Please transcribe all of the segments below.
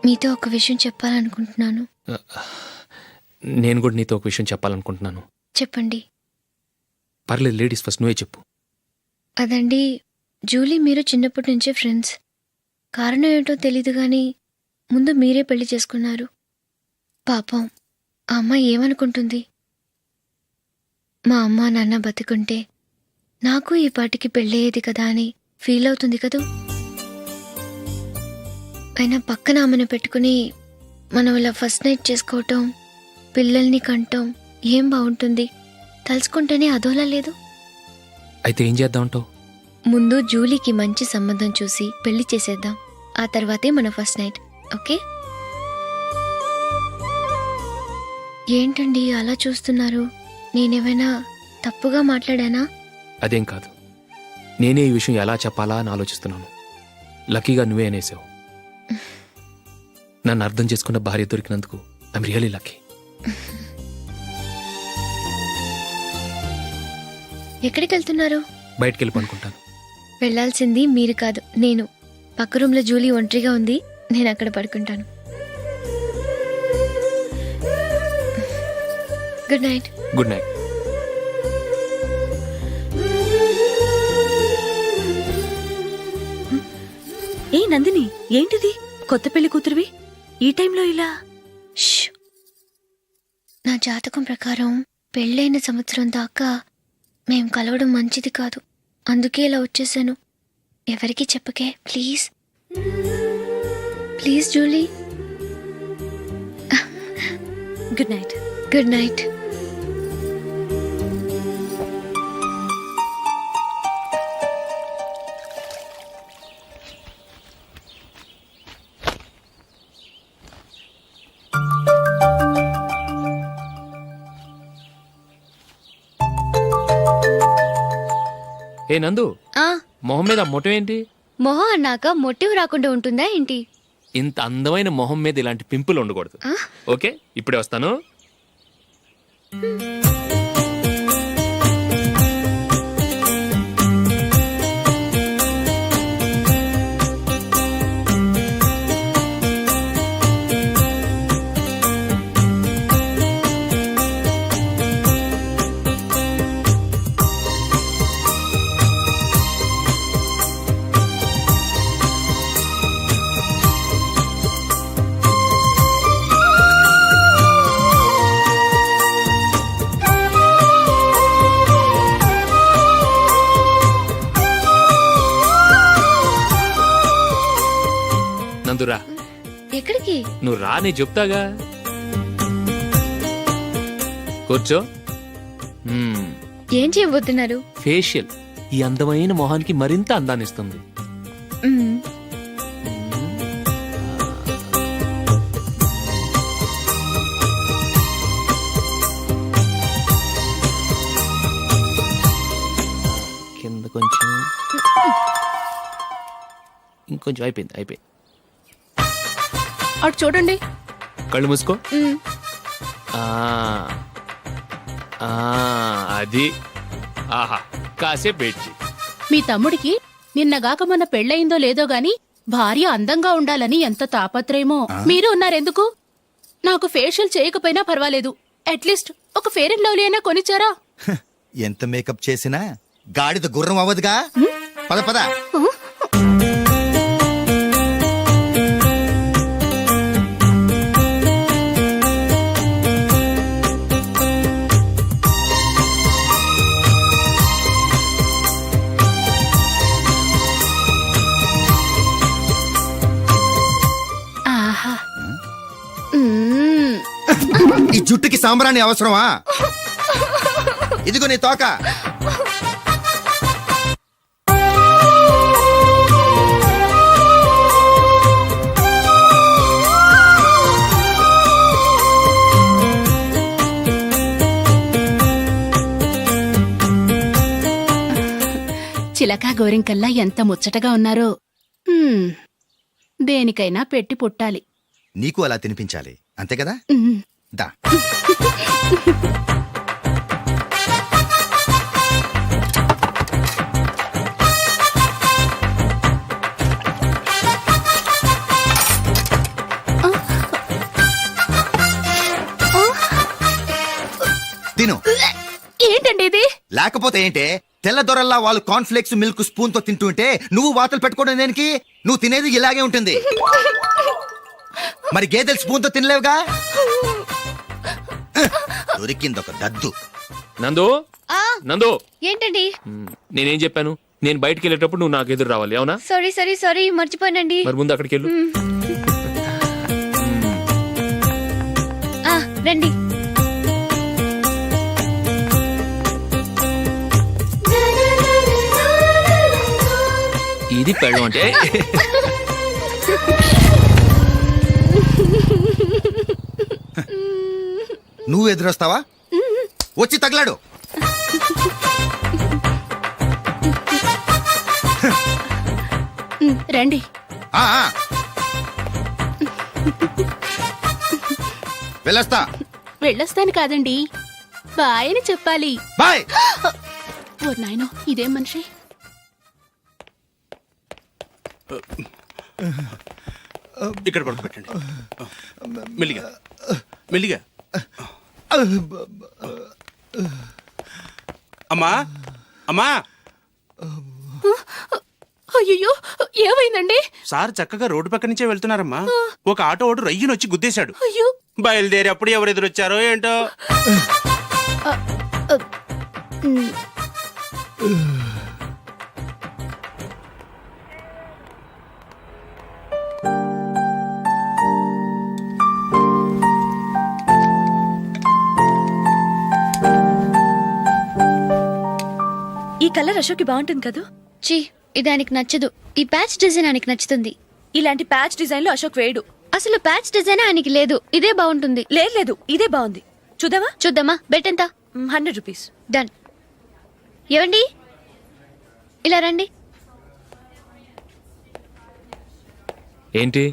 మీతో ఒక విషయం చెప్పాలనుకుంటున్నాను. నేను కూడా నీతో ఒక విషయం చెప్పాలనుకుంటున్నాను. చెప్పండి. పర్లేదు, లేడీస్ ఫస్ట్, నువ్వే చెప్పు. అదండి, జూలీ మీరు చిన్నప్పటి నుంచే ఫ్రెండ్స్. కారణం ఏంటో తెలీదు కానీ ముందు మీరే పెళ్లి చేసుకున్నారు. పాపం ఆ అమ్మాయి ఏమనుకుంటుంది? మా అమ్మ నాన్న బతికుంటే నాకు ఈ పాటికి పెళ్ళయ్యేది కదా అని ఫీల్ అవుతుంది కదూ. అయినా పక్కన ఆమెను పెట్టుకుని మనం ఇలా ఫస్ట్ నైట్ చేసుకోవటం, పిల్లల్ని కంటం ఏం బాగుంటుంది? తలుచుకుంటేనే అదోలా లేదు. అయితే ఏం చేద్దామంటావు? ముందు జూలీకి మంచి సంబంధం చూసి పెళ్లి చేసేద్దాం. ఆ తర్వాతే మన ఫస్ట్ నైట్. ఓకే? ఏంటండి అలా చూస్తున్నారు? నేనేమైనా తప్పుగా మాట్లాడానా? అదేం కాదు, నేనే ఈ విషయం ఎలా చెప్పాలా అని ఆలోచిస్తున్నాను. లక్కీగా నువ్వే అనేసావు. నన్ను అర్థం చేసుకున్న భార్య దొరికినందుకు ఐఎమ్ రియలీ లక్కీ. ఎక్కడికి వెళ్తున్నారు? బయటికి వెళ్ళి పనుకుంటాను. వెళ్లాల్సింది మీరు కాదు, నేను. పక్క రూమ్లో జూలీ ఒంటరిగా ఉంది, నేను అక్కడ పడుకుంటాను. Good night. Good night. ఏ నందిని, ఏంటిది? కొత్త పెళ్లి కూతురువి ఈ టైంలో ఇలా? ష్! నా జాతకం ప్రకారం పెళ్ళైన సంవత్సరం దాకా మేం కలవడం మంచిది కాదు. అందుకే ఇలా వచ్చేసాను. ఎవరికి చెప్పకే please. Please Julie. Good night. Good night. ఏ నందు, మొహం మీద మొటం ఏంటి? మొహం అన్నాక మొటివ్ రాకుండా ఉంటుందా ఏంటి? ఇంత అందమైన మొహం మీద ఇలాంటి పింపుల్ ఉండకూడదు. ఓకే, ఇప్పుడే వస్తాను. నందురా. ఎక్కడికి? నువ్వు రా, నీ చెప్తాగా. కూర్చో. ఏం చేయబోతున్నారు? ఫేషియల్ ఈ అందమైన మొహానికి మరింత అందాన్నిస్తుంది. కింద కొంచెం, ఇంకొంచెం. అయిపోయింది. అటు చూడండి. కళ్ళు మూసుకో. అది. ఆహా, కాసేపు వెయిట్ చేయి. మీ తమ్ముడికి నిన్నగాక మొన్న పెళ్ళయిందో లేదో గాని భార్య అందంగా ఉండాలని ఎంత తాపత్రయమో. మీరు ఉన్నారెందుకు? నాకు ఫేషియల్ చేయకపోయినా పర్వాలేదు, అట్లీస్ట్ ఒక ఫెయిర్ అండ్ లవ్లీ అయినా కొనిచ్చారా? ఎంత మేకప్ చేసినా గాడిద గుర్రం అవ్వదుగా. పద పద. ఈ జుట్టుకి సాంబ్రాణి అవసరమా? ఇదిగో నీ తోక. చిలకా గోరింకల్లా ఎంత ముచ్చటగా ఉన్నారో. దేనికైనా పెట్టి పుట్టాలి. నీకు అలా తినిపించాలి, అంతే కదా? దా. లేకపోతే ఏంటే తెల్ల దొరల్లా వాళ్ళు కాన్ఫ్లెక్స్ మిల్క్ స్పూన్ తో తింటుంటే నువ్వు వాతలు పెట్టుకోవడం దేనికి? నువ్వు తినేది ఇలాగే ఉంటుంది. మరి గేదెలు స్పూన్ తో తినలేవుగా. దొరికింది ఒక దద్దు. నందు నందు ఏంటండి? నేనేం చెప్పాను? నేను బయటికి వెళ్ళేటప్పుడు నువ్వు నాకు ఎదురు రావాలి, అవునా? సారీ మర్చిపోయానండి. మరి ముందు అక్కడికి వెళ్ళు. రండి. ఇది పెళ్ళం అంటే. నువ్వు ఎదురొస్తావా? వచ్చి తగలాడు. రండి. ఆ, ఆ. వెళ్ళొస్తా. వెళ్ళొస్తాను కాదండి, బాయ్ అని చెప్పాలి. బాయ్. ఓ నాయనో, ఇదేం మనిషి. ఇక్కడ పడుకోబెట్టండి. మెల్లిగా మెల్లిగా. అమ్మా అమ్మా, అయ్యో, ఏమైందండి? సార్ చక్కగా రోడ్డు పక్క నుంచే వెళ్తున్నారమ్మా. ఒక ఆటో ఓడు రయ్యను వచ్చి గుద్దేశాడు. అయ్యో. బయలుదేరి అప్పుడు ఎవరు ఎదురొచ్చారో ఏంటో. ఈ కలర్ అశోక్కి బాగుంటుంది కదా. ఛీ, ఇది ఆయనకి నచ్చదు. ఈ ప్యాచ్ డిజైన్ ఆయనకి నచ్చుతుంది. ఇలాంటి ప్యాచ్ డిజైన్ లో అశోక్ వేయడు. అసలు ప్యాచ్ డిజైన్ ఆయనకి లేదు. ఇదే బాగుంటుంది. లేదు, ఇదే బాగుంది. చూద్దామా? బెట్ ఎంత? 100 రూపీస్. డన్. ఏవండి, ఇలా రండి. ఏంటి?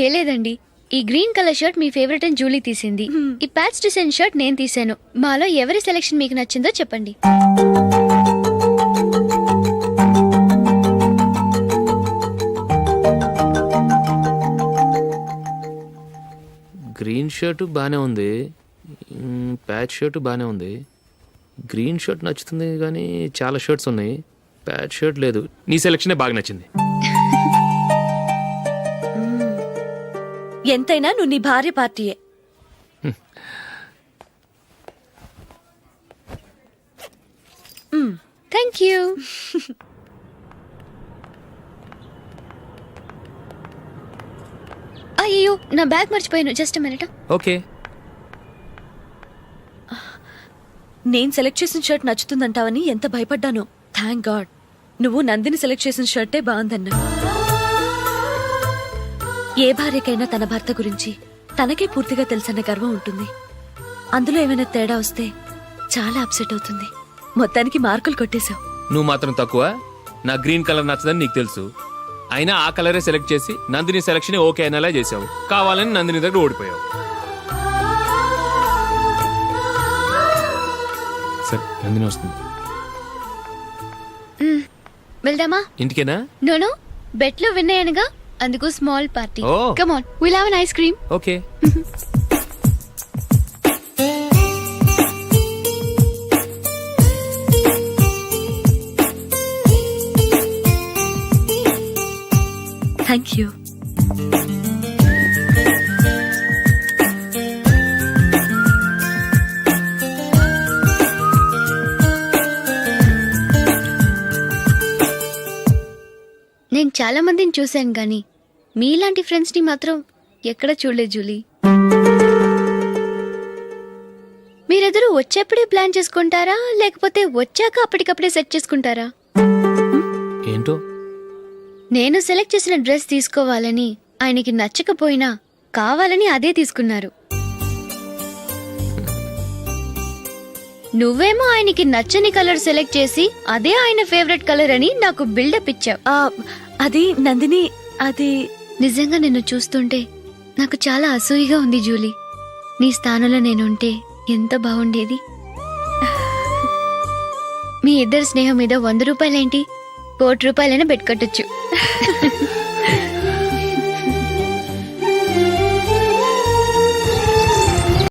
ఏ లేదండి, ఈ గ్రీన్ కలర్ షర్ట్ మీ ఫేవరెట్ అని జూలీ తీసింది. ఈ ప్యాచ్ డిజైన్ షర్ట్ నేను తీసాను. మాలో ఎవరి సెలెక్షన్ మీకు నచ్చిందో చెప్పండి. గ్రీన్ షర్ట్ బానే ఉంది, ప్యాచ్ షర్ట్ బానే ఉంది. గ్రీన్ షర్ట్ నచ్చుతుంది కానీ చాలా షర్ట్స్ ఉన్నాయి, ప్యాచ్ షర్ట్ లేదు. నీ సెలెక్షనే బాగా నచ్చింది. ఎంతైనా నువ్వు నీ భార్య పార్టీయే. Thank you. అయ్యో, నా బ్యాగ్ మర్చిపోయాను. Just minute. ఓకే. నేను సెలెక్ట్ చేసిన షర్ట్ నచ్చుతుందంటావని ఎంత భయపడ్డాను. థ్యాంక్ గాడ్ నువ్వు నందిని సెలెక్ట్ చేసిన షర్టే బాగుందన్నా. ఏ భార్యకైనా తన భర్త గురించి తనకే పూర్తిగా తెలుసన్న గర్వం ఉంటుంది. అందులో ఏమైనా తేడా వస్తే చాలా అప్సెట్ అవుతుంది. మొత్తానికి మార్కులు కొట్టేశావు. నువ్వు మాత్రం తక్కువ. నా గ్రీన్ కలర్ నచ్చదని నీకు తెలుసు, అయినా ఆ కలరే సెలెక్ట్ చేసి నందిని సెలెక్షన్ ఓకే అయినలా చేసావు. కావాలని నందిని దగ్గర ఓడిపోయావు. సరే, నందిని వస్తుంది. వెళ్దామా? ఇంటికేనా? నోనో, బెట్ లో విన్ అయ్యానుగా, అందుకు small party. Oh. Come on, will have an ice cream. Okay. Thank you. నేను చాలా మందిని చూశాను గాని మీలాంటి ఫ్రెండ్స్ ని మాత్రం ఎక్కడ చూడలేదు జూలీ. మీరెదరూ వచ్చేప్పుడే ప్లాన్ చేసుకుంటారా, లేకపోతే వచ్చాక అప్పటికప్పుడే సెట్ చేసుకుంటారా? ఏంటో నేను సెలెక్ట్ చేసిన డ్రెస్ తీసుకోవాలని ఆయనకి నచ్చకపోయినా కావాలని అదే తీసుకున్నారు. నువ్వేమో ఆయనకి నచ్చని కలర్ సెలెక్ట్ చేసి అదే ఆయన ఫేవరెట్ కలర్ అని నాకు బిల్డప్ ఇచ్చావు. అది నందిని, అది నిజంగా నిన్ను చూస్తుంటే నాకు చాలా అసూయగా ఉంది జూలీ. నీ స్థానంలో నేనుంటే ఎంత బాగుండేది. మీ ఇద్దరు స్నేహం మీద 100 రూపాయలేంటి, 1,00,00,000 రూపాయలైనా బెట్ కట్టొచ్చు.